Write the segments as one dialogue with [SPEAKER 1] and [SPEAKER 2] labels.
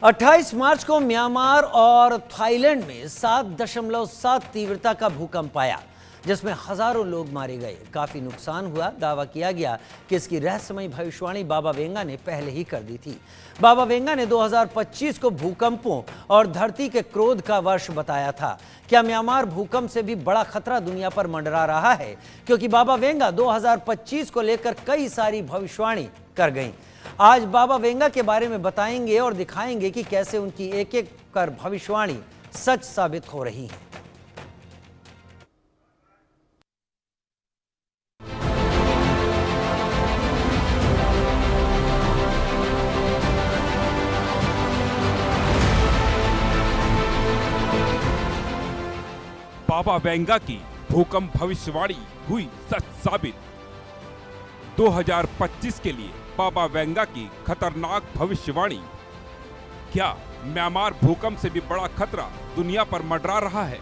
[SPEAKER 1] 28 मार्च को म्यांमार और थाईलैंड में 7.7 तीव्रता का भूकंप आया, जिसमें हजारों लोग मारे गए, काफी नुकसान हुआ। दावा किया गया कि इसकी रहस्यमयी भविष्यवाणी बाबा वेंगा ने पहले ही कर दी थी। बाबा वेंगा ने 2025 को भूकंपों और धरती के क्रोध का वर्ष बताया था। क्या म्यांमार भूकंप से भी बड़ा खतरा दुनिया पर मंडरा रहा है? क्योंकि बाबा वेंगा 2025 को लेकर कई सारी भविष्यवाणी कर गईं। आज बाबा वेंगा के बारे में बताएंगे और दिखाएंगे कि कैसे उनकी एक एक कर भविष्यवाणी सच साबित हो रही है।
[SPEAKER 2] बाबा वेंगा की भूकंप भविष्यवाणी हुई सच साबित। 2025 के लिए बाबा वेंगा की खतरनाक भविष्यवाणी। क्या म्यांमार भूकंप से भी बड़ा खतरा दुनिया पर मंडरा रहा है?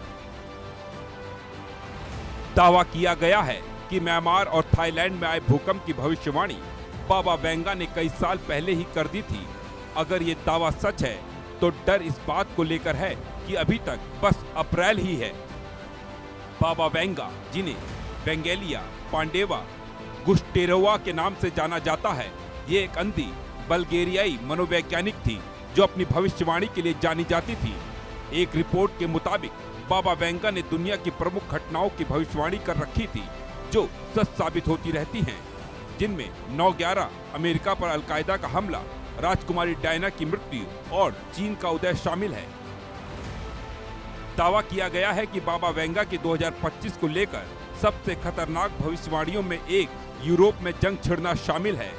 [SPEAKER 2] दावा किया गया है कि म्यांमार और थाईलैंड में आए भूकंप की भविष्यवाणी बाबा वेंगा ने कई साल पहले ही कर दी थी। अगर ये दावा सच है तो डर इस बात को लेकर है कि अभी तक बस अप्रैल ही है। बाबा वेंगा, जिन्हें वेंगेलिया पांडेवा गुस्टेरोवा के नाम से जाना जाता है, ये एक अंधी बल्गेरियाई मनोवैज्ञानिक थी जो अपनी भविष्यवाणी के लिए जानी जाती थी। एक रिपोर्ट के मुताबिक बाबा वेंगा ने दुनिया की प्रमुख घटनाओं की भविष्यवाणी कर रखी थी जो सच साबित होती रहती हैं, जिनमें 9/11 अमेरिका पर अलकायदा का हमला, राजकुमारी डायना की मृत्यु और चीन का उदय शामिल है। दावा किया गया है कि बाबा वेंगा की 2025 को लेकर सबसे खतरनाक भविष्यवाणियों में एक यूरोप में जंग छिड़ना शामिल है,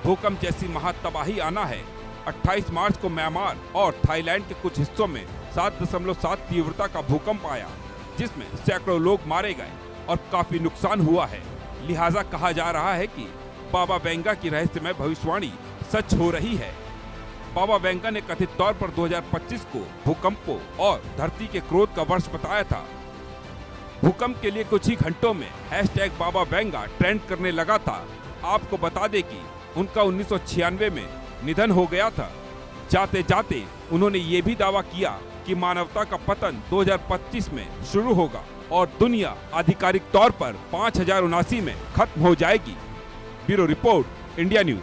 [SPEAKER 2] भूकंप जैसी महातबाही आना है। 28 मार्च को म्यांमार और थाईलैंड के कुछ हिस्सों में 7.7 तीव्रता का भूकंप आया, जिसमें सैकड़ों लोग मारे गए और काफी नुकसान हुआ है। लिहाजा कहा जा रहा है कि बाबा वेंगा की रहस्यमय भविष्यवाणी सच हो रही है। बाबा वेंगा ने कथित तौर पर 2025 को भूकंपों और धरती के क्रोध का वर्ष बताया था। भूकंप के लिए कुछ ही घंटों में #बाबा वेंगा ट्रेंड करने लगा था। आपको बता दें कि उनका 1996 में निधन हो गया था। जाते जाते उन्होंने ये भी दावा किया कि मानवता का पतन 2025 में शुरू होगा और दुनिया आधिकारिक तौर पर 5079 में खत्म हो जाएगी। Bureau report, India news.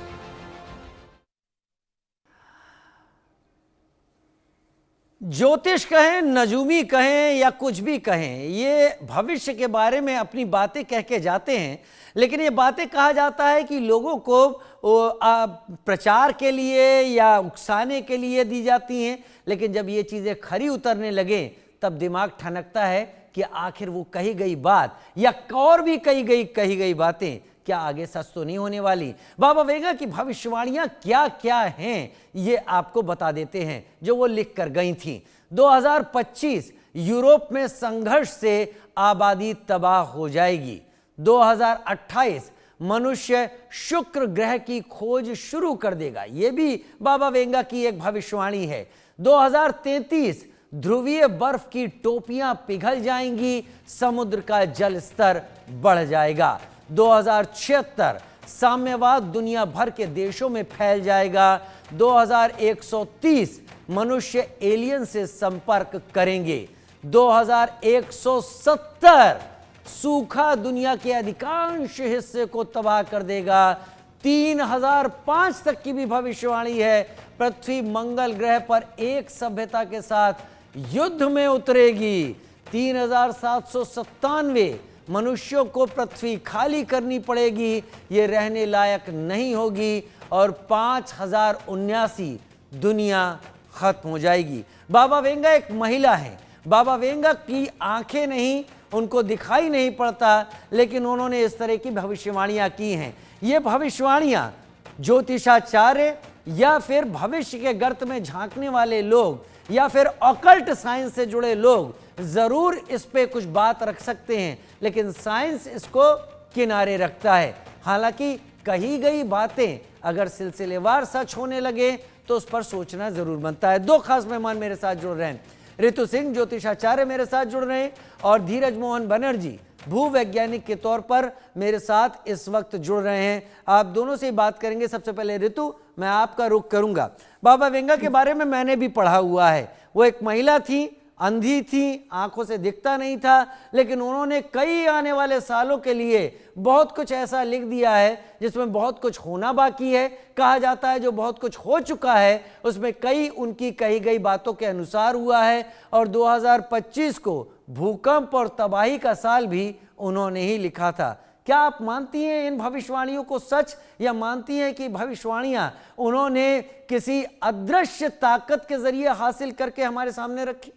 [SPEAKER 1] ज्योतिष कहें, नजूमी कहें या कुछ भी कहें, ये भविष्य के बारे में अपनी बातें कह के जाते हैं, लेकिन ये बातें कहा जाता है कि लोगों को प्रचार के लिए या उकसाने के लिए दी जाती हैं। लेकिन जब ये चीज़ें खरी उतरने लगे तब दिमाग ठनकता है कि आखिर वो कही गई बात या और भी कही गई बातें क्या आगे सच तो नहीं होने वाली। बाबा वेंगा की भविष्यवाणियां क्या क्या हैं ये आपको बता देते हैं जो वो लिख कर गई थी। 2025 यूरोप में संघर्ष से आबादी तबाह हो जाएगी। 2028 मनुष्य शुक्र ग्रह की खोज शुरू कर देगा, ये भी बाबा वेंगा की एक भविष्यवाणी है। 2033 ध्रुवीय बर्फ की टोपियां पिघल जाएंगी, समुद्र का जल स्तर बढ़ जाएगा। 2076 साम्यवाद दुनिया भर के देशों में फैल जाएगा। 2130 मनुष्य एलियन से संपर्क करेंगे। 2170 सूखा दुनिया के अधिकांश हिस्से को तबाह कर देगा। 3005 तक की भी भविष्यवाणी है। पृथ्वी मंगल ग्रह पर एक सभ्यता के साथ युद्ध में उतरेगी। 3797 मनुष्यों को पृथ्वी खाली करनी पड़ेगी, ये रहने लायक नहीं होगी और 5079 दुनिया खत्म हो जाएगी। बाबा वेंगा एक महिला है। बाबा वेंगा की आंखें नहीं, उनको दिखाई नहीं पड़ता, लेकिन उन्होंने इस तरह की भविष्यवाणियां की हैं। ये भविष्यवाणियां ज्योतिषाचार्य या फिर भविष्य के गर्त में झांकने वाले लोग या फिर ऑकल्ट साइंस से जुड़े लोग जरूर इस पे कुछ बात रख सकते हैं, लेकिन साइंस इसको किनारे रखता है। हालांकि कही गई बातें अगर सिलसिलेवार सच होने लगे तो उस पर सोचना जरूर बनता है। दो खास मेहमान मेरे साथ जुड़ रहे हैं। ऋतु सिंह ज्योतिषाचार्य मेरे साथ जुड़ रहे हैं और धीरज मोहन बनर्जी भूवैज्ञानिक के तौर पर मेरे साथ इस वक्त जुड़ रहे हैं। आप दोनों से ही बात करेंगे। सबसे पहले ऋतु, मैं आपका रुख करूंगा। बाबा वेंगा के बारे में मैंने भी पढ़ा हुआ है। वो एक महिला थी, अंधी थी, आंखों से दिखता नहीं था, लेकिन उन्होंने कई आने वाले सालों के लिए बहुत कुछ ऐसा लिख दिया है जिसमें बहुत कुछ होना बाकी है। कहा जाता है जो बहुत कुछ हो चुका है उसमें कई उनकी कही गई बातों के अनुसार हुआ है। और 2025 को भूकंप और तबाही का साल भी उन्होंने ही लिखा था। क्या आप मानती हैं इन भविष्यवाणियों को सच, या मानती हैं कि भविष्यवाणियां उन्होंने किसी अदृश्य ताकत के जरिए हासिल करके हमारे सामने रखी?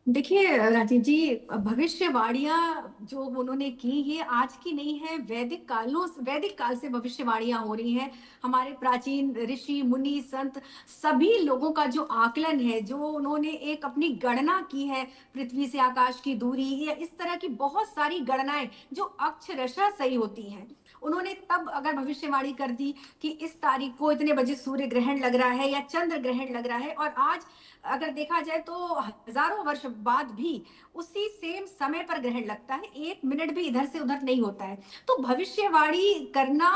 [SPEAKER 3] देखिए राजीव जी, भविष्यवाणियां जो उन्होंने की ये आज की नहीं है, वैदिक काल से भविष्यवाणियां हो रही हैं। हमारे प्राचीन ऋषि मुनि संत सभी लोगों का जो आकलन है, जो उन्होंने एक अपनी गणना की है, पृथ्वी से आकाश की दूरी या इस तरह की बहुत सारी गणनाएं जो अक्षरशः सही होती हैं, उन्होंने तब अगर भविष्यवाणी कर दी कि इस तारीख को इतने बजे सूर्य ग्रहण लग रहा है या चंद्र ग्रहण लग रहा है, और आज अगर देखा जाए तो हजारों वर्ष बाद भी उसी सेम समय पर ग्रहण लगता है, 1 मिनट भी इधर से उधर नहीं होता है। तो भविष्यवाणी करना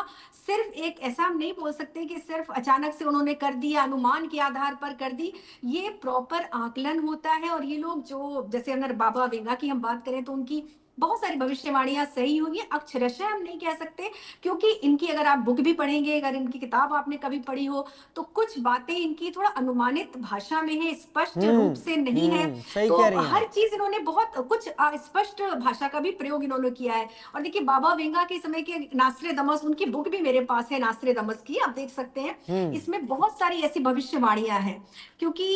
[SPEAKER 3] सिर्फ एक ऐसा हम नहीं बोल सकते कि सिर्फ अचानक से उन्होंने कर दी या अनुमान के आधार पर कर दी। ये प्रॉपर आकलन होता है। और ये लोग जो, जैसे अगर बाबा वेंगा की हम बात करें तो उनकी बहुत सारी भविष्यवाणियां सही हुई है। अक्षरशः हम नहीं कह सकते, क्योंकि इनकी अगर आप बुक भी पढ़ेंगे, अगर इनकी किताब आपने कभी पढ़ी हो, तो कुछ बातें इनकी थोड़ा अनुमानित भाषा में है, स्पष्ट रूप से नहीं है।
[SPEAKER 1] सही
[SPEAKER 3] तो
[SPEAKER 1] कह रही हैं।
[SPEAKER 3] हर चीज इन्होंने बहुत कुछ स्पष्ट भाषा का भी प्रयोग इन्होंने किया है। और देखिए बाबा वेंगा के समय के नासरे दमस, उनकी बुक भी मेरे पास है, नासरे दमस की, आप देख सकते हैं। इसमें बहुत सारी ऐसी भविष्यवाणियां हैं क्योंकि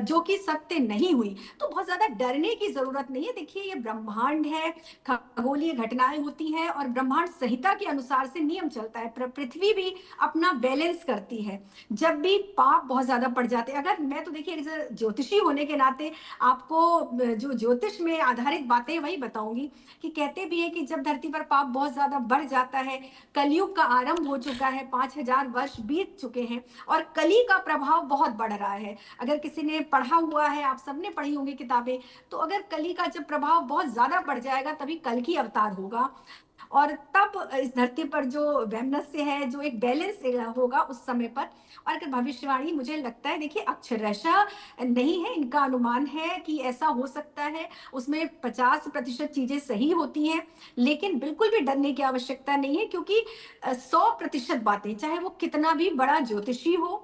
[SPEAKER 3] जो कि सत्य नहीं हुई। तो बहुत ज्यादा डरने की जरूरत नहीं है। देखिए ये ब्रह्मांड है, खगोलीय घटनाएं होती हैं और ब्रह्मांड संहिता के अनुसार से नियम चलता है। पृथ्वी भी अपना बैलेंस करती है। जब भी पाप बहुत ज्यादा पड़ जाते हैं, अगर मैं तो देखिए ज्योतिषी होने के नाते आपको जो ज्योतिष में आधारित बातें वही बताऊंगी कि कहते भी है कि जब धरती पर पाप बहुत ज्यादा बढ़ जाता है, कलयुग का आरंभ हो चुका है, 5000 वर्ष बीत चुके हैं और कली का प्रभाव बहुत बढ़ रहा है। अगर किसी ने पढ़ा हुआ है, आप सबने पढ़ी होंगी किताबें, तो अगर कली का जब प्रभाव बहुत ज्यादा बढ़ जाएगा तभी कल की अवतार होगा। और तब इस धरती पर जो वैमनस्य है, जो एक बैलेंस होगा उस समय पर। और अगर भविष्यवाणी, मुझे लगता है देखिए अक्षरशः नहीं है, इनका अनुमान है कि ऐसा हो सकता है। उसमें 50% चीजें सही होती हैं, लेकिन बिल्कुल भी डरने की आवश्यकता नहीं है, क्योंकि 100% बातें, चाहे वो कितना भी बड़ा ज्योतिषी हो,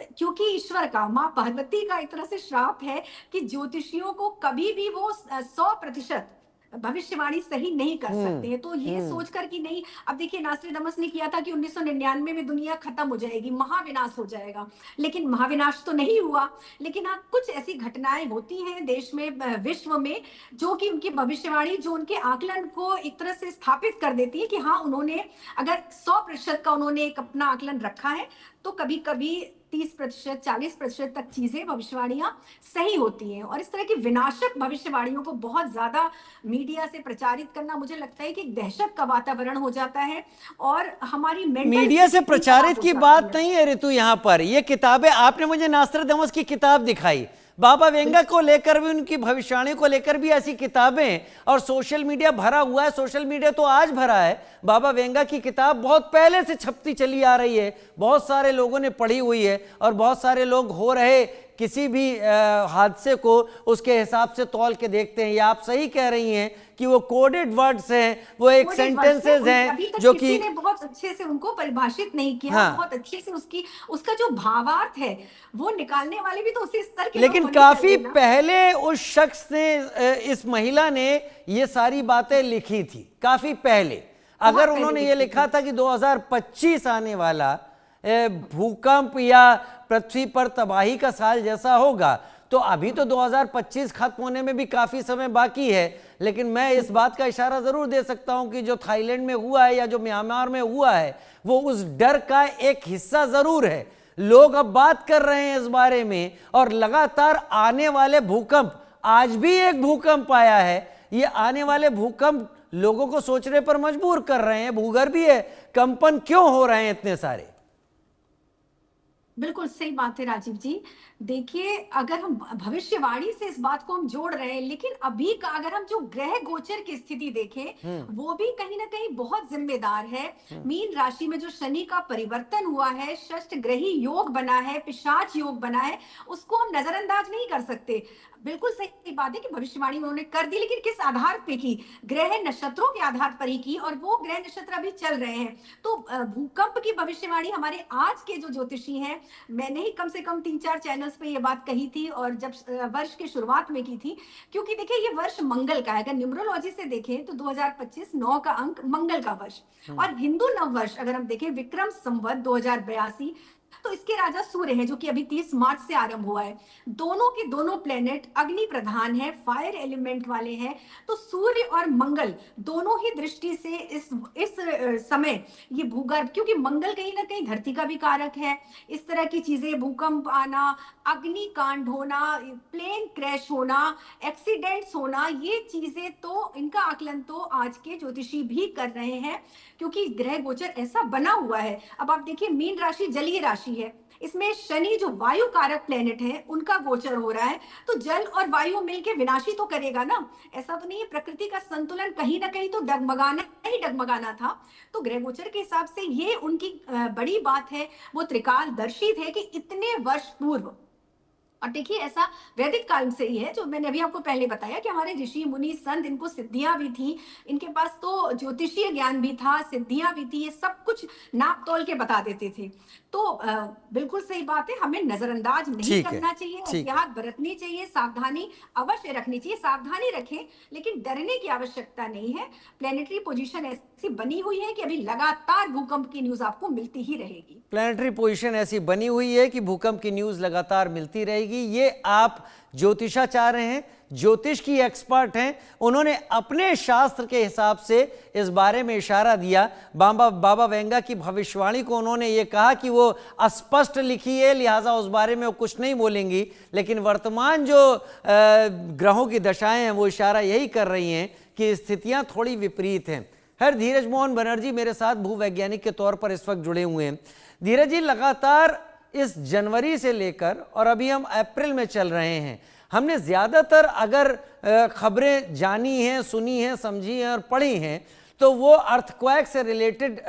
[SPEAKER 3] क्योंकि ईश्वर का, माँ पार्वती का एक तरह से श्राप है कि ज्योतिषियों को कभी भी वो 100% भविष्यवाणी सही नहीं कर सकते हैं। तो ये सोचकर कि नहीं, अब देखिए नास्ट्रेडमस ने किया था कि 1999 में दुनिया खत्म हो जाएगी, महाविनाश हो जाएगा, लेकिन महाविनाश तो नहीं हुआ। लेकिन हाँ, कुछ ऐसी घटनाएं होती हैं देश में, विश्व में, जो कि उनकी भविष्यवाणी, जो उनके आकलन को एक तरह से स्थापित कर देती है कि हाँ, उन्होंने अगर 100% का उन्होंने एक अपना आकलन रखा है, तो कभी कभी 30%, 40% तक चीजें, भविष्यवाणियां सही होती हैं। और इस तरह की विनाशक भविष्यवाणियों को बहुत ज्यादा मीडिया से प्रचारित करना, मुझे लगता है कि एक दहशत का वातावरण हो जाता है और हमारी
[SPEAKER 1] मीडिया से प्रचारित की बात नहीं है ऋतु। यहाँ पर ये किताबें, आपने मुझे नास्ट्राडामस की किताब दिखाई, बाबा वेंगा को लेकर भी, उनकी भविष्यवाणियों को लेकर भी ऐसी किताबें, और सोशल मीडिया भरा हुआ है। सोशल मीडिया तो आज भरा है, बाबा वेंगा की किताब बहुत पहले से छपती चली आ रही है, बहुत सारे लोगों ने पढ़ी हुई है, और बहुत सारे लोग हो रहे किसी भी हादसे को उसके हिसाब से तौल के देखते हैं। ये आप सही कह रही हैं कि वो कोडेड वर्ड्स हैं, वो एक सेंटेंसेस हैं जो कि
[SPEAKER 3] किसी ने बहुत अच्छे से उनको परिभाषित नहीं किया। हाँ। बहुत अच्छे से उसका जो भावार्थ है वो निकालने वाले भी तो उसी स्तर के।
[SPEAKER 1] लेकिन काफी पहले उस शख्स ने, इस महिला ने ये सारी बातें लिखी थी, काफी पहले। अगर उन्होंने ये लिखा था कि 2025 आने वाला भूकंप या पृथ्वी पर तबाही का साल जैसा होगा, तो अभी तो 2025 खत्म होने में भी काफी समय बाकी है। लेकिन मैं इस बात का इशारा जरूर दे सकता हूं कि जो थाईलैंड में हुआ है या जो म्यांमार में हुआ है, वो उस डर का एक हिस्सा जरूर है। लोग अब बात कर रहे हैं इस बारे में, और लगातार आने वाले भूकंप, आज भी एक भूकंप आया है, ये आने वाले भूकंप लोगों को सोचने पर मजबूर कर रहे हैं। भूगर्भीय कंपन क्यों हो रहे हैं इतने सारे?
[SPEAKER 3] बिल्कुल सही बात है राजीव जी। देखिए, अगर हम भविष्यवाणी से इस बात को हम जोड़ रहे हैं, लेकिन अभी का अगर हम जो ग्रह गोचर की स्थिति देखें, वो भी कहीं ना कहीं बहुत जिम्मेदार है। मीन राशि में जो शनि का परिवर्तन हुआ है, षष्ठ ग्रही योग बना है, पिशाच योग बना है, उसको हम नजरअंदाज नहीं कर सकते। बिल्कुल सही बात है कि भविष्यवाणी उन्होंने कर दी, लेकिन किस आधार पे की? ग्रह नक्षत्रों के आधार पर ही की, और वो ग्रह नक्षत्र अभी चल रहे हैं। तो भूकंप की भविष्यवाणी हमारे आज के जो ज्योतिषी हैं, मैंने ही कम से कम 3-4 चैनल्स पे ये बात कही थी, और जब वर्ष की शुरुआत में की थी, क्योंकि देखिए ये वर्ष मंगल का है। अगर न्यूमरोलॉजी से देखें तो 2025 9 का अंक मंगल का वर्ष, और हिंदू नव वर्ष अगर हम देखें विक्रम संवत 2082, तो इसके राजा सूर्य हैं, जो कि अभी 30 मार्च से आरंभ हुआ है। दोनों के दोनों प्लेनेट अग्नि प्रधान है, फायर एलिमेंट वाले हैं। तो सूर्य और मंगल दोनों ही दृष्टि से इस समय ये भूगर्भ, क्योंकि मंगल कहीं ना कहीं धरती का भी कारक है, इस तरह की चीजें, भूकंप आना, अग्निकांड होना, प्लेन क्रैश होना, एक्सीडेंट्स होना, ये चीजें तो इनका आकलन तो आज के ज्योतिषी भी कर रहे हैं, क्योंकि ग्रह गोचर ऐसा बना हुआ है। अब आप देखिए, मीन राशि जलीय राशि है, इसमें शनि जो वायु कारक प्लेनेट है उनका गोचर हो रहा है, तो जल और वायु मिलकर विनाशी तो करेगा ना। ऐसा तो नहीं है, प्रकृति का संतुलन कहीं ना कहीं तो डगमगाना ही डगमगाना था। तो ग्रह गोचर के हिसाब से ये उनकी बड़ी बात है, वो त्रिकालदर्शी थे कि इतने वर्ष पूर्व। और देखिए, ऐसा वैदिक काल से ही है, जो मैंने अभी आपको पहले बताया कि हमारे ऋषि मुनि संत, इनको सिद्धियां भी थी, इनके पास तो ज्योतिषीय ज्ञान भी था, सिद्धियां भी थी, ये सब कुछ नाप तोल के बता देते थे। तो बिल्कुल सही बात है, हमें नजरअंदाज नहीं
[SPEAKER 1] ठीक है,
[SPEAKER 3] करना चाहिए,
[SPEAKER 1] ठीक है।
[SPEAKER 3] एहतियात बरतनी चाहिए, सावधानी अवश्य रखनी चाहिए। सावधानी रखें, लेकिन डरने की आवश्यकता नहीं है। प्लेनेटरी पोजीशन ऐसी बनी हुई है कि अभी लगातार भूकंप की न्यूज आपको मिलती ही रहेगी।
[SPEAKER 1] प्लैनेटरी पोजीशन ऐसी बनी हुई है कि भूकंप की न्यूज़ लगातार मिलती रहेगी। ये आप ज्योतिषाचार्य हैं, ज्योतिष की एक्सपर्ट हैं, उन्होंने अपने शास्त्र के हिसाब से इस बारे में इशारा दिया। बाबा वेंगा की भविष्यवाणी को उन्होंने ये कहा कि वो अस्पष्ट लिखी है, लिहाजा उस बारे में वो कुछ नहीं बोलेंगी, लेकिन वर्तमान जो ग्रहों की दशाएं हैं वो इशारा यही कर रही हैं कि स्थितियां थोड़ी विपरीत हैं। हर धीरज मोहन बनर्जी मेरे साथ भूवैज्ञानिक के तौर पर इस वक्त जुड़े हुए हैं। धीरज जी, लगातार इस जनवरी से लेकर और अभी हम अप्रैल में चल रहे हैं, हमने ज़्यादातर अगर खबरें जानी हैं, सुनी हैं, समझी हैं और पढ़ी हैं, तो वो अर्थक्वेक से रिलेटेड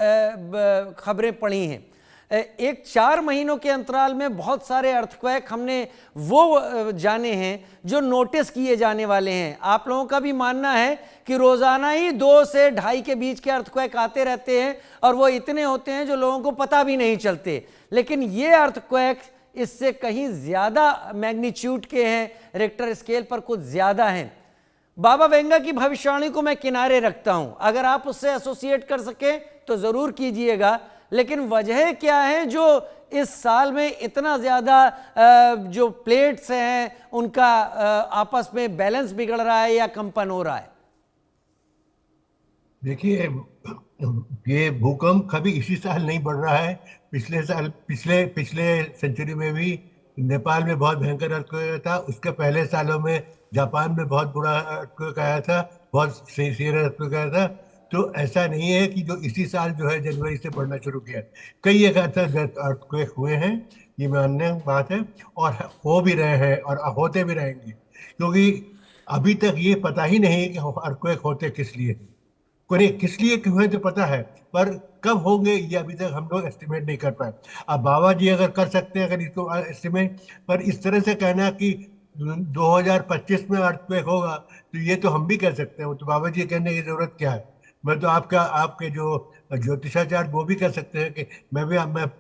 [SPEAKER 1] खबरें पढ़ी हैं। एक 4 महीनों के अंतराल में बहुत सारे अर्थक्वेक हमने वो जाने हैं जो नोटिस किए जाने वाले हैं। आप लोगों का भी मानना है कि रोज़ाना ही 2 से 2.5 के बीच के अर्थक्वेक आते रहते हैं, और वो इतने होते हैं जो लोगों को पता भी नहीं चलते। लेकिन ये अर्थक्वेक इससे कहीं ज़्यादा मैग्नीट्यूड के हैं, रिक्टर स्केल पर कुछ ज़्यादा हैं। बाबा वेंगा की भविष्यवाणी को मैं किनारे रखता हूं, अगर आप उससे एसोसिएट कर सकें तो ज़रूर कीजिएगा, लेकिन वजह क्या है जो इस साल में इतना ज़्यादा जो प्लेट्स हैं उनका आपस में बैलेंस बिगड़ रहा है या कंपन हो रहा है?
[SPEAKER 4] देखिए, ये भूकंप कभी इसी साल नहीं बढ़ रहा है। पिछले साल, पिछले सेंचुरी में भी नेपाल में बहुत भयंकर अर्थक्वेक था, उसके पहले सालों में जापान में बहुत बुरा अर्थक्वेक आया था, बहुत सीवियर अर्थक्वेक आया था। तो ऐसा नहीं है कि जो इसी साल जो है जनवरी से बढ़ना शुरू किया। कई एक अर्थक्वेक हुए हैं, ये मानने की बात है, और हो भी रहे हैं और होते भी रहेंगे, क्योंकि अभी तक ये पता ही नहीं है कि अर्थक्वेक होते किस लिए, किस लिए क्यों है तो पता है, पर कब होंगे ये अभी तक हम लोग एस्टिमेट नहीं कर पाए। अब बाबा जी अगर कर सकते हैं अगर इसको एस्टिमेट, पर इस तरह से कहना कि 2025 में अर्थक्वेक होगा, तो ये तो हम भी कह सकते हैं, वो तो बाबा जी कहने की जरूरत क्या है। मैं तो आपके जो ज्योतिषाचार्य वो भी कह सकते हैं कि मैं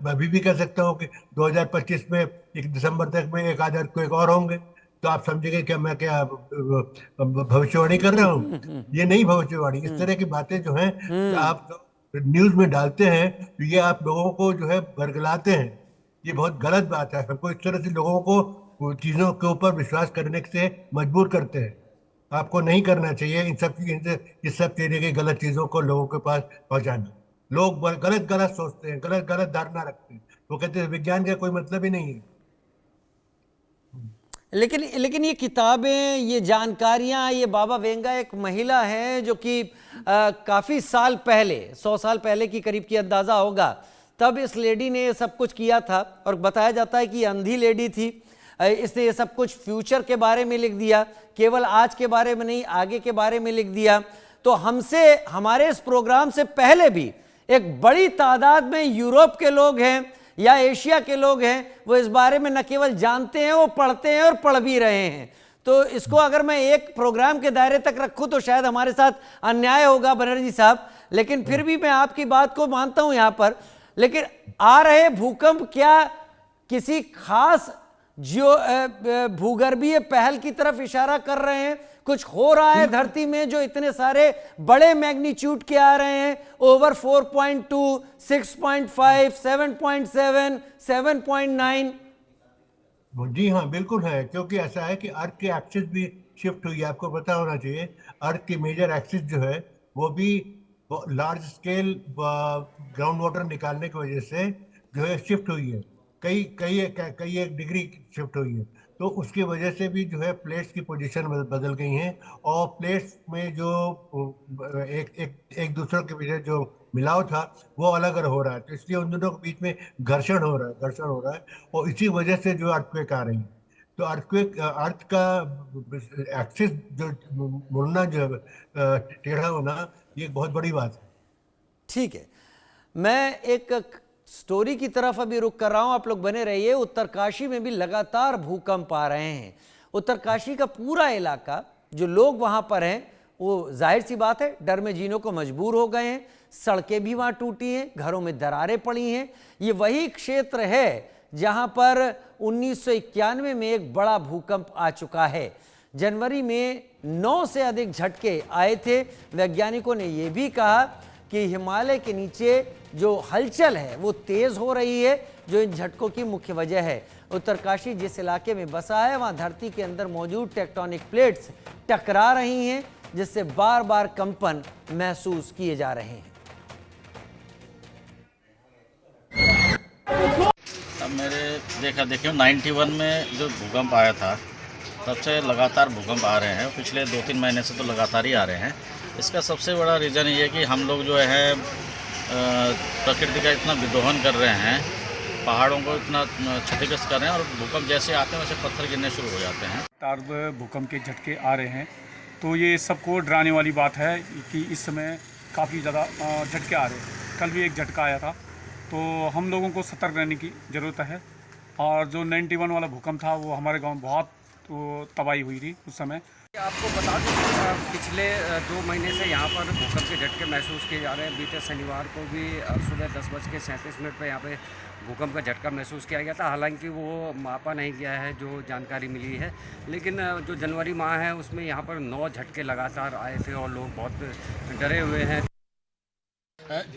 [SPEAKER 4] अभी भी कह सकता हूँ कि 2025 में 1 दिसंबर तक में एक आध अर्थक्वेक और होंगे। तो आप समझेंगे कि मैं क्या भविष्यवाणी कर रहा हूँ? ये नहीं भविष्यवाणी। इस तरह की बातें जो हैं आप न्यूज में डालते हैं, तो ये आप लोगों को जो है बरगलाते हैं। ये बहुत गलत बात है। हमको इस तरह से लोगों को चीजों के ऊपर विश्वास करने से मजबूर करते हैं। आपको नहीं करना चाहिए इस सब तरह की गलत चीजों को लोगों के पास पहुंचाना। लोग गलत सोचते हैं, गलत धारणा रखते हैं, वो कहते हैं विज्ञान का कोई मतलब ही नहीं है।
[SPEAKER 1] लेकिन ये किताबें, ये जानकारियाँ, ये बाबा वेंगा एक महिला हैं जो कि काफ़ी साल पहले, 100 साल पहले की करीब की अंदाज़ा होगा, तब इस लेडी ने सब कुछ किया था। और बताया जाता है कि अंधी लेडी थी, इसने ये सब कुछ फ्यूचर के बारे में लिख दिया, केवल आज के बारे में नहीं, आगे के बारे में लिख दिया। तो हमसे, हमारे इस प्रोग्राम से पहले भी एक बड़ी तादाद में यूरोप के लोग हैं या एशिया के लोग हैं, वो इस बारे में न केवल जानते हैं, वो पढ़ते हैं और पढ़ भी रहे हैं। तो इसको अगर मैं एक प्रोग्राम के दायरे तक रखूं तो शायद हमारे साथ अन्याय होगा बनर्जी साहब, लेकिन फिर भी मैं आपकी बात को मानता हूं यहां पर। लेकिन आ रहे भूकंप क्या किसी खास भूगर्भीय पहल की तरफ इशारा कर रहे हैं? कुछ हो रहा है धरती में जो इतने सारे बड़े मैग्नीट्यूड के आ रहे हैं, ओवर 4.2, 6.5, 7.7, 7.9?
[SPEAKER 4] जी हाँ, बिल्कुल है, क्योंकि ऐसा है कि अर्थ की एक्सिस भी शिफ्ट हुई है। आपको पता होना चाहिए, अर्थ की मेजर एक्सिस जो है वो भी लार्ज स्केल ग्राउंड वाटर निकालने की वजह से जो है शिफ्ट हुई है, कई कई कई एक डिग्री शिफ्ट हुई है। तो उसकी वजह से भी जो है प्लेट्स की पोजीशन बदल गई हैं, और प्लेट्स में जो एक दूसरे के बीच जो मिलाव था वो अलग अलग हो रहा है। तो इसलिए उन दोनों के बीच में घर्षण हो रहा है, और इसी वजह से जो अर्थक्वेक आ रही है। तो अर्थक्वेक, अर्थ का एक्सिस जो मुड़ना, जो टेढ़ा होना, ये एक बहुत बड़ी बात है।
[SPEAKER 1] ठीक है, मैं एक स्टोरी की तरफ अभी रुक कर रहा हूं, आप लोग बने रहिए। उत्तरकाशी में भी लगातार भूकंप आ रहे हैं। उत्तरकाशी का पूरा इलाका, जो लोग वहां पर हैं, वो जाहिर सी बात है डर में जीने को मजबूर हो गए हैं। सड़कें भी वहां टूटी हैं, घरों में दरारें पड़ी हैं। ये वही क्षेत्र है जहां पर 1991 में एक बड़ा भूकंप आ चुका है। जनवरी में 9 से अधिक झटके आए थे। वैज्ञानिकों ने यह भी कहा कि हिमालय के नीचे जो हलचल है वो तेज हो रही है, जो इन झटकों की मुख्य वजह है। उत्तरकाशी जिस इलाके में बसा है, वहां धरती के अंदर मौजूद टेक्टोनिक प्लेट्स टकरा रही हैं, जिससे बार बार कंपन महसूस किए जा रहे हैं।
[SPEAKER 5] अब मेरे देखिए 91 में जो भूकंप आया था, तब से लगातार भूकंप आ रहे हैं। पिछले 2-3 महीने से तो लगातार ही आ रहे हैं। इसका सबसे बड़ा रीज़न ये है कि हम लोग जो है प्रकृति का इतना विद्रोहन कर रहे हैं, पहाड़ों को इतना क्षतिग्रस्त कर रहे हैं, और भूकंप जैसे आते हैं वैसे पत्थर गिरने शुरू हो जाते हैं।
[SPEAKER 6] लगातार भूकंप के झटके आ रहे हैं, तो ये सबको डराने वाली बात है कि इस समय काफ़ी ज़्यादा झटके आ रहे हैं। कल भी एक झटका आया था, तो हम लोगों को सतर्क रहने की ज़रूरत है। और जो 91 वाला भूकंप था वो हमारे गांव में बहुत तबाही हुई थी उस समय।
[SPEAKER 7] आपको बता दें, पिछले 2 महीने से यहाँ पर भूकंप के झटके महसूस किए जा रहे हैं। बीते शनिवार को भी सुबह 10:37 पर यहाँ पे भूकंप का झटका महसूस किया गया था। हालांकि वो मापा नहीं गया है, जो जानकारी मिली है, लेकिन जो जनवरी माह है उसमें यहाँ पर 9 झटके लगातार आए थे और लोग बहुत डरे हुए हैं।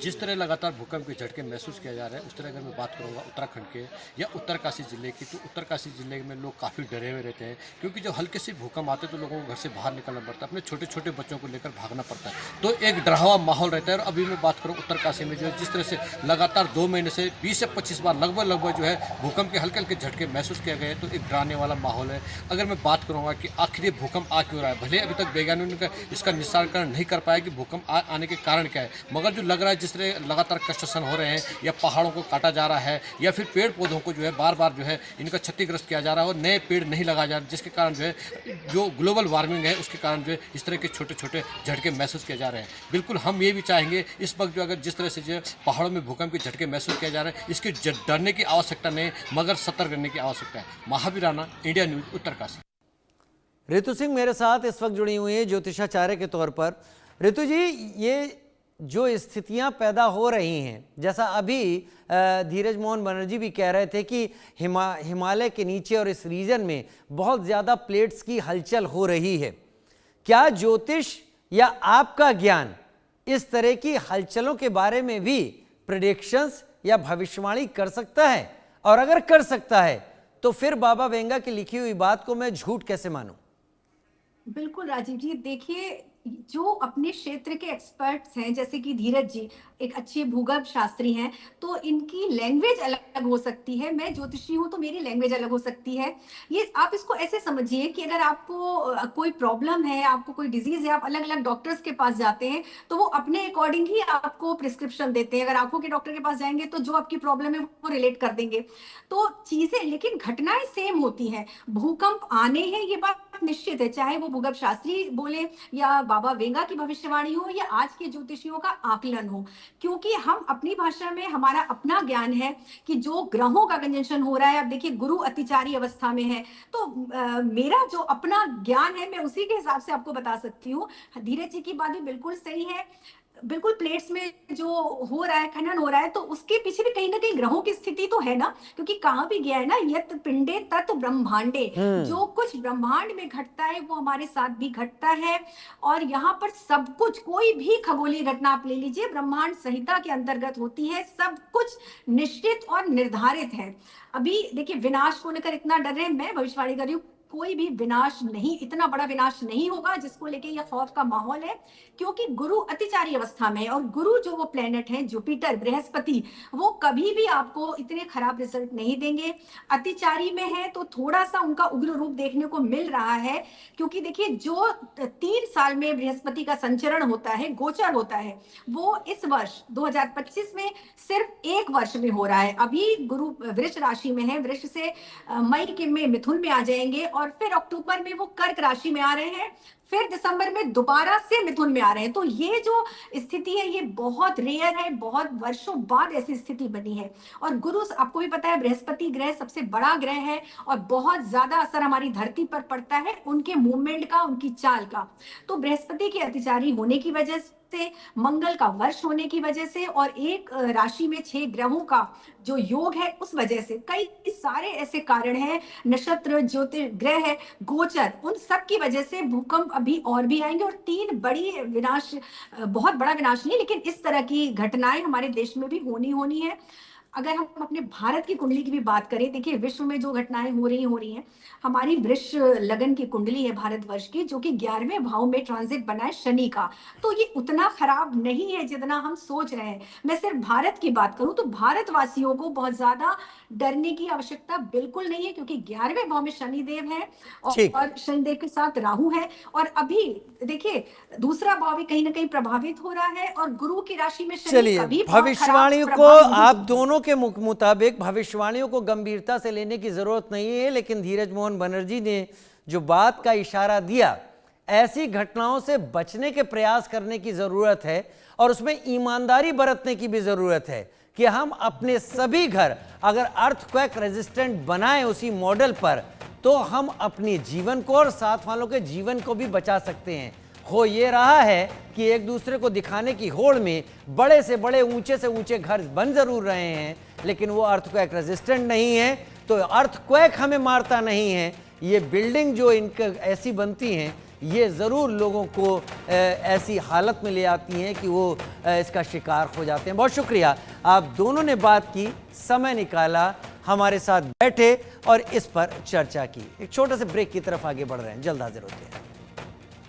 [SPEAKER 8] जिस तरह लगातार भूकंप के झटके महसूस किया जा रहा है, उस तरह अगर मैं बात करूंगा उत्तराखंड के या उत्तरकाशी ज़िले की, तो उत्तरकाशी ज़िले में लोग काफ़ी डरे हुए रहते हैं, क्योंकि जब हल्के से भूकंप आते हैं तो लोगों को घर से बाहर निकलना पड़ता है, अपने छोटे छोटे बच्चों को लेकर भागना पड़ता है, तो एक डरावा माहौल रहता है। और अभी मैं बात करूँ उत्तरकाशी में, जो है जिस तरह से लगातार 2 महीने से 20 से 25 बार लगभग जो है भूकंप के हल्के हल्के झटके महसूस किया गया, तो एक डराने वाला माहौल है। अगर मैं बात करूँगा कि आखिर ये भूकंप आ क्यों रहा है, भले अभी तक वैज्ञानिकों ने इसका निस्तारण नहीं कर पाया कि भूकंप आने के कारण क्या है, मगर जो लग रहा है जिस तरह लगातार कंस्ट्रक्शन हो रहे हैं, या पहाड़ों को काटा जा रहा है, या फिर पेड़ पौधों को जो है बार बार जो है इनका क्षतिग्रस्त किया जा रहा है, और नए पेड़ नहीं लगाए जा रहे, जिसके कारण जो है जो ग्लोबल वार्मिंग है उसके कारण जो है इस तरह के छोटे छोटे झटके महसूस किए जा रहे हैं। बिल्कुल हम ये भी चाहेंगे इस वक्त जो अगर जिस तरह से जो पहाड़ों में भूकंप के झटके महसूस किया जा रहा है, इसके डरने की आवश्यकता नहीं, मगर सतर्क रहने की आवश्यकता है। Mahavir Rana, India news, Uttarkashi.
[SPEAKER 1] ऋतु सिंह मेरे साथ इस वक्त जुड़ी हुई है ज्योतिषाचार्य के तौर पर। ऋतु जी, ये जो स्थितियां पैदा हो रही हैं, जैसा अभी धीरज मोहन बनर्जी भी कह रहे थे कि हिमालय के नीचे और इस रीजन में बहुत ज़्यादा प्लेट्स की हलचल हो रही है, क्या ज्योतिष या आपका ज्ञान इस तरह की हलचलों के बारे में भी प्रेडिक्शंस या भविष्यवाणी कर सकता है? और अगर कर सकता है तो फिर बाबा वेंगा की लिखी हुई बात को मैं झूठ कैसे मानूं?
[SPEAKER 3] बिल्कुल राजीव जी, देखिए जो अपने क्षेत्र के एक्सपर्ट्स हैं, जैसे कि धीरज जी एक अच्छे भूगर्भ शास्त्री हैं, तो इनकी लैंग्वेज अलग हो सकती है। मैं ज्योतिषी हूँ तो मेरी लैंग्वेज अलग हो सकती है। ये आप इसको ऐसे समझिए कि अगर आपको कोई प्रॉब्लम है, आपको कोई डिजीज है, आप अलग अलग डॉक्टर्स के पास जाते हैं तो वो अपने अकॉर्डिंग ही आपको प्रिस्क्रिप्शन देते हैं। अगर आंखों के डॉक्टर के पास जाएंगे तो जो आपकी प्रॉब्लम है वो रिलेट कर देंगे। तो चीजें, लेकिन घटनाएं सेम होती हैं। भूकंप आने हैं ये बात निश्चित है, चाहे वो भूगर्भ शास्त्री बोले या बाबा वेंगा की भविष्यवाणी हो या आज के ज्योतिषियों का आकलन हो, क्योंकि हम अपनी भाषा में, हमारा अपना ज्ञान है कि जो ग्रहों का कंजंक्शन हो रहा है, अब देखिए गुरु अतिचारी अवस्था में है, तो मेरा जो अपना ज्ञान है मैं उसी के हिसाब से आपको बता सकती हूँ। धीरज जी की बात भी बिल्कुल सही है। बिल्कुल प्लेट्स में जो हो रहा है, खनन हो रहा है, तो उसके पीछे भी कहीं ना कहीं ग्रहों की स्थिति तो है ना, क्योंकि कहा भी गया है ना, यत पिंडे तत् ब्रह्मांडे, जो कुछ ब्रह्मांड में घटता है वो हमारे साथ भी घटता है। और यहाँ पर सब कुछ, कोई भी खगोलीय घटना आप ले लीजिए, ब्रह्मांड संहिता के अंतर्गत होती है। सब कुछ निश्चित और निर्धारित है। अभी देखिए विनाश को लेकर इतना डर रहे हैं, मैं भविष्यवाणी कर रही हूँ कोई भी विनाश नहीं, इतना बड़ा विनाश नहीं होगा जिसको लेके ये खौफ का माहौल है, क्योंकि गुरु अतिचारी अवस्था में है। और गुरु जो वो प्लेनेट है, जुपिटर, बृहस्पति, वो कभी भी आपको इतने खराब रिजल्ट नहीं देंगे। अतिचारी में है तो थोड़ा सा उनका उग्र रूप देखने को मिल रहा है, क्योंकि देखिए जो 3 साल में बृहस्पति का संचरण होता है, गोचर होता है, वो इस वर्ष 2025 में सिर्फ 1 वर्ष में हो रहा है। अभी गुरु वृष राशि में है, वृष से मई के में मिथुन में आ जाएंगे और फिर अक्टूबर में वो कर्क राशि में आ रहे हैं, फिर दिसंबर में दोबारा से मिथुन में आ रहे हैं। तो ये जो स्थिति है ये बहुत रेयर है, बहुत वर्षों बाद ऐसी स्थिति बनी है। और गुरु, आपको भी पता है, बृहस्पति ग्रह सबसे बड़ा ग्रह है और बहुत ज्यादा असर हमारी धरती पर पड़ता है उनके मूवमेंट का, उनकी चाल का। तो बृहस्पति के अतिचारी होने की वजह से, मंगल का वर्ष होने की वजह से, और एक राशि में 6 ग्रहों का जो योग है उस वजह से, कई सारे ऐसे कारण हैं, नक्षत्र, ज्योतिर्ग्रह है, गोचर, उन सब की वजह से भूकंप अभी और भी आएंगे। और 3 बड़ी विनाश, बहुत बड़ा विनाश नहीं, लेकिन इस तरह की घटनाएं हमारे देश में भी होनी है। अगर हम अपने भारत की कुंडली की भी बात करें, देखिए विश्व में जो घटनाएं हो रही हैं, हमारी वृष लगन की कुंडली है भारतवर्ष की, जो कि 11वें भाव में ट्रांजिट बना है शनि का। तो ये उतना खराब नहीं है जितना हम सोच रहे हैं। मैं सिर्फ भारत की बात करूं तो भारतवासियों को बहुत ज्यादा डरने की आवश्यकता बिल्कुल नहीं है, क्योंकि 11वें भाव में शनिदेव है और शनिदेव के साथ राहु है। और अभी देखिए दूसरा भाव भी कहीं ना कहीं प्रभावित हो रहा है, और गुरु की राशि में शनि।
[SPEAKER 1] चलिए, भविष्यवाणियों को आप दोनों के मुताबिक भविष्यवाणियों को गंभीरता से लेने की जरूरत नहीं है, लेकिन धीरज मोहन बनर्जी ने जो बात का इशारा दिया, ऐसी घटनाओं से बचने के प्रयास करने की जरूरत है और उसमें ईमानदारी बरतने की भी जरूरत है कि हम अपने सभी घर अगर अर्थक्वेक रेजिस्टेंट बनाएं उसी मॉडल पर, तो हम अपने जीवन को और साथ वालों के जीवन को भी बचा सकते हैं। हो ये रहा है कि एक दूसरे को दिखाने की होड़ में बड़े से बड़े, ऊंचे से ऊंचे घर बन जरूर रहे हैं, लेकिन वो अर्थक्वेक रेजिस्टेंट नहीं है। तो अर्थक्वेक हमें मारता नहीं है, ये बिल्डिंग जो इनके ऐसी बनती हैं ये ज़रूर लोगों को ऐसी हालत में ले आती हैं कि वो इसका शिकार हो जाते हैं। बहुत शुक्रिया, आप दोनों ने बात की, समय निकाला, हमारे साथ बैठे और इस पर चर्चा की। एक छोटे से ब्रेक की तरफ आगे बढ़ रहे हैं, जल्द हाजिर होते हैं।